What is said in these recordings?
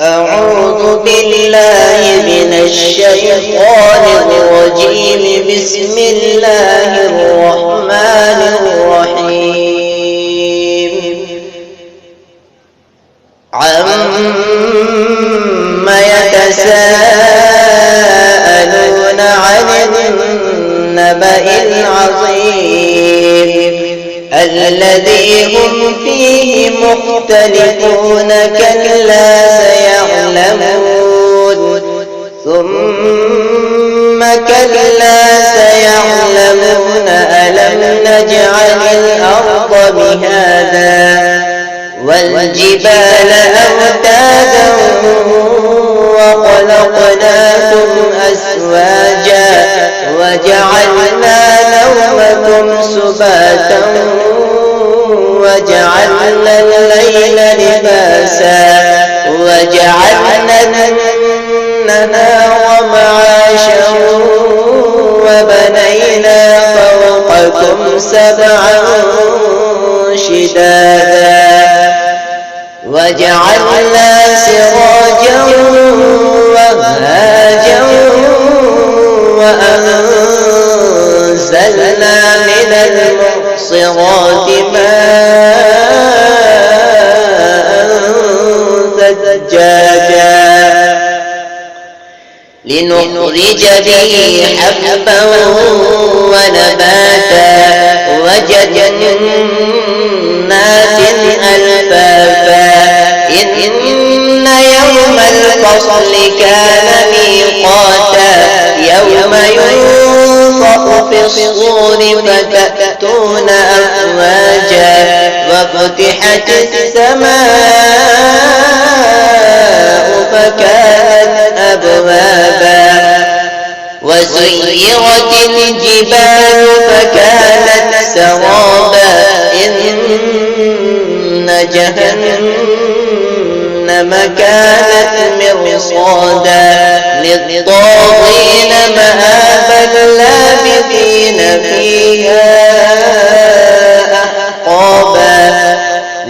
أعوذ بالله من الشيطان الرجيم. بسم الله الرحمن الرحيم. عما يتساءلون عن النبأ العظيم الذي هم فيه مختلفون. كلا سيعلمون ثم كلا سيعلمون ألم نجعل الأرض مهادا والجبال أوتادا وخلقناكم أزواجا وجعلنا نومكم سباتا وجعلنا الليل لباسا وجعلنا النهار معاشا وبنينا فوقكم سبعا شدادا وجعلنا سراجا وهاجا وأنزلنا من المعصرات ماء ثجاجا لنخرج به حبا ونباتا وجنات ألفافا إن يوم الفصل كان ميقاتا يوم ينفخ في الصور فتأتون أفواجا وفتحت السماء فكانت أبوابا وسيرت الجبال فكانت سرابا إن جهنم كانت مرصادا للطاغين مآبا لابثين فيها أحقابا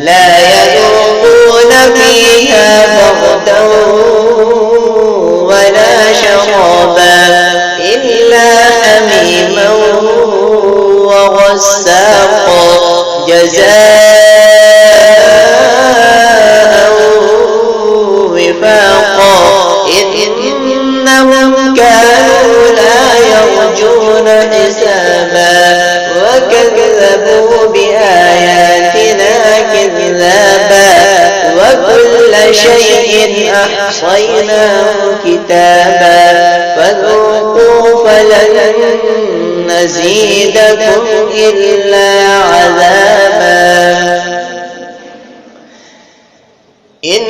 لا يذوقون فيها بردا ولا شرابا إلا حميما وغساقا جزاء وفاقا إنهم كانوا لا يرجون حسابا وكذبوا بآياتنا كذابا وكل شيء أحصيناه كتابا فذوقوا فلن نزيدكم إلا عذابا إن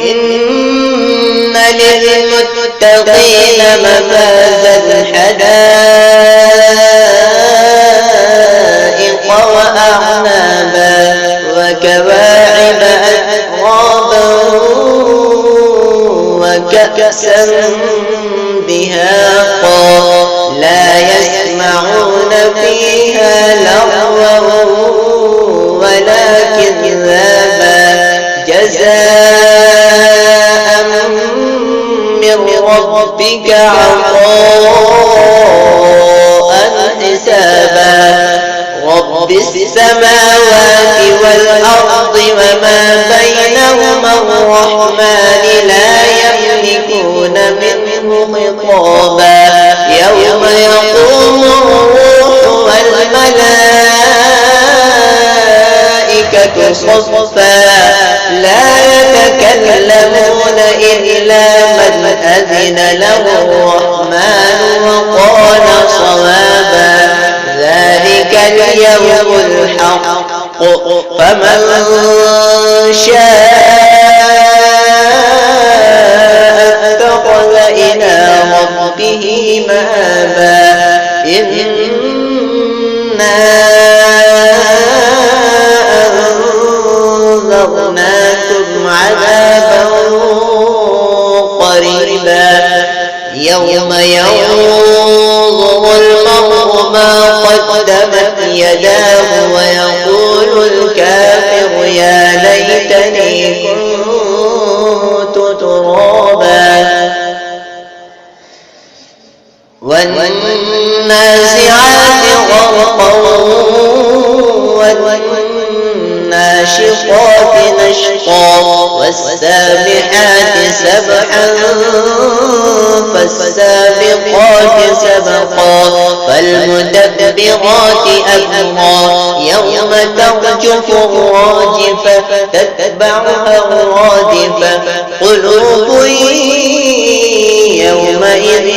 للمتقين مفازا حدائق وأعنابا وكواعب أترابا وكأسا دهاقا لا يسمعون فيها لغوا ولا كذابا جزاء من ربك عطاء حسابا رب السماوات والأرض وما بينهما الرحمن لا يملكون منه خطابا يوم يقوم الروح والملائكة صفا لا يتكلمون إلا من أذن له الرحمن وقال صوابا ذلك اليوم الحق فمن شاء اتخذ إلى ربه مآبا إنا أنذرناكم عذابا قريبا يوم ينظر المرء ما قدمت يداه ويقول الكافر يا ليتني كنت ترابا والسابحات سبحا فالسابقات سبقا فالمدبرات أمرا يوم ترجف الراجفة تتبعها الرادفة قلوب يومئذ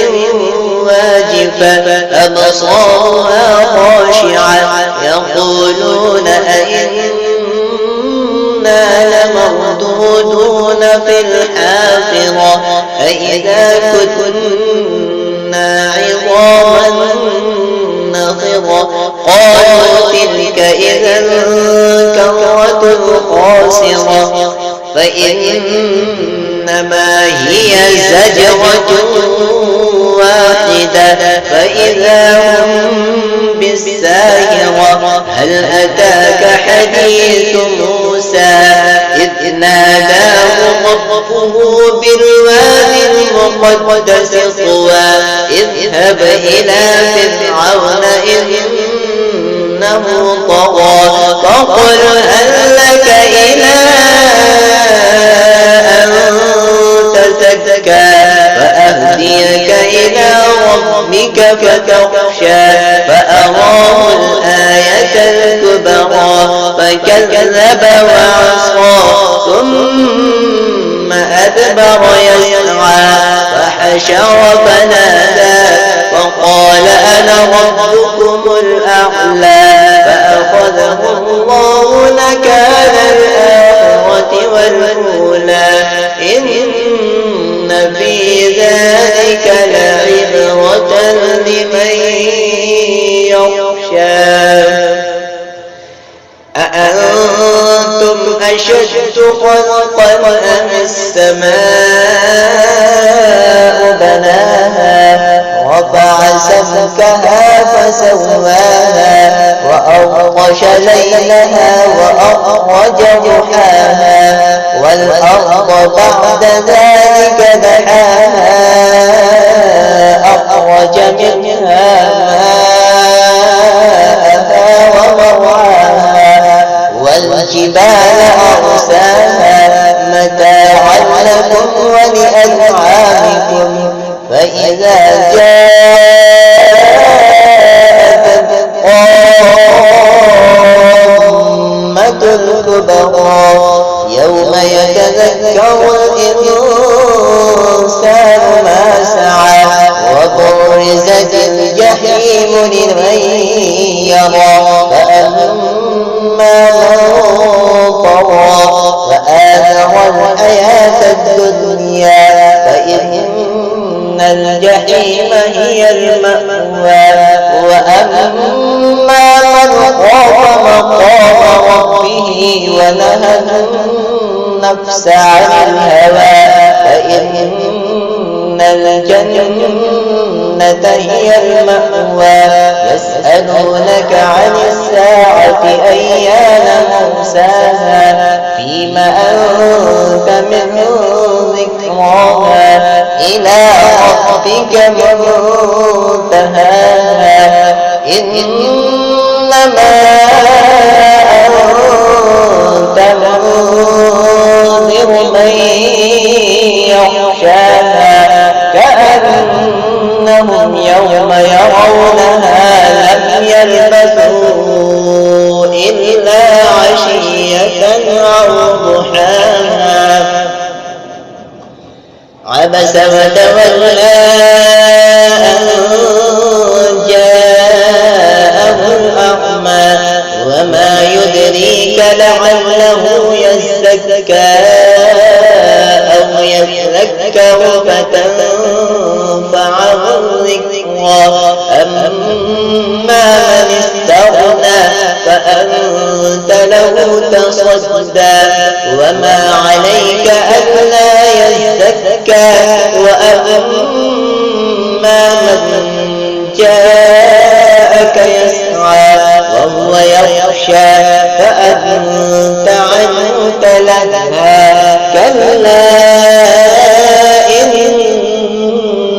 واجفة أبصارها خاشعة يقولون أئنا لمردودون في الحافرة أئذا كنا عظاما نخرة قالوا تلك إذا كرة خاسرة فإنما هي زجرة واحدة فإذا هم بالساهرة هل أتاك حديث موسى إذ ناداه ربه بالوادي المقدس طوى اذهب إلى فرعون إنه طغى فقل هل لك إلى أن تزكى فأهديك إلى ربك فتخشى فأراه الآية الكبرى فكذب وعصى ثم أدبر يسعى فحشر فنادى فقال أنا ربكم الأعلى فأخذه الله نكال الآخرة والأولى إن في ذلك لعبرة لمن يخشى أأنتم أشد خلقا أم السماء بناها رفع سمكها فسواها وأغطش ليلها وأخرج ضحاها والأرض بعد ذلك دحاها أخرج منها ماءها ومرعاها والجبال أرساها متاعا لكم ولأنعامكم فإذا جاءت الطامة الكبرى يوم يتذكر الإنسان ما سعى وبرزت الجحيم لمن يرى فأما من طغى فآثر الحياة الدنيا فإن الجحيم هي المأوى وأما من خاف مقام ربه ونهى النفس عن الهوى فإن الجنة هي المأوى يسألونك عن الساعة أيان مرساها فيما أنت من ذكراها إلى ربك منتهاها إنما أنت منذر من يخشاها كأنهم يوم يرونها لم يلبثوا إلا عشية أو ضحاها عبس وتولى أن جاءه الأعمى وما يدريك لعله يزكى أو يذكر فتنفعه الذكرى أما من استغنى فأنت له تصدى وما عليك ألا يزكى وأما من جاءك يسعى وهو يخشى فأنت عنه تلهى كلا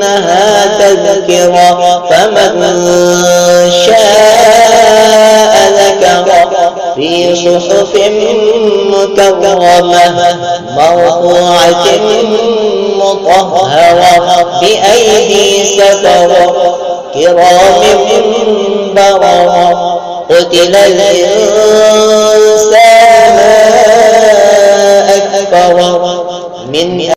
إنها تذكرة فمن شاء ذكره في صحف مكرمة مرفوعة مرفوعة مطهرة بأيدي سفرة كرام بررة قتل الإنسان ما أكفره من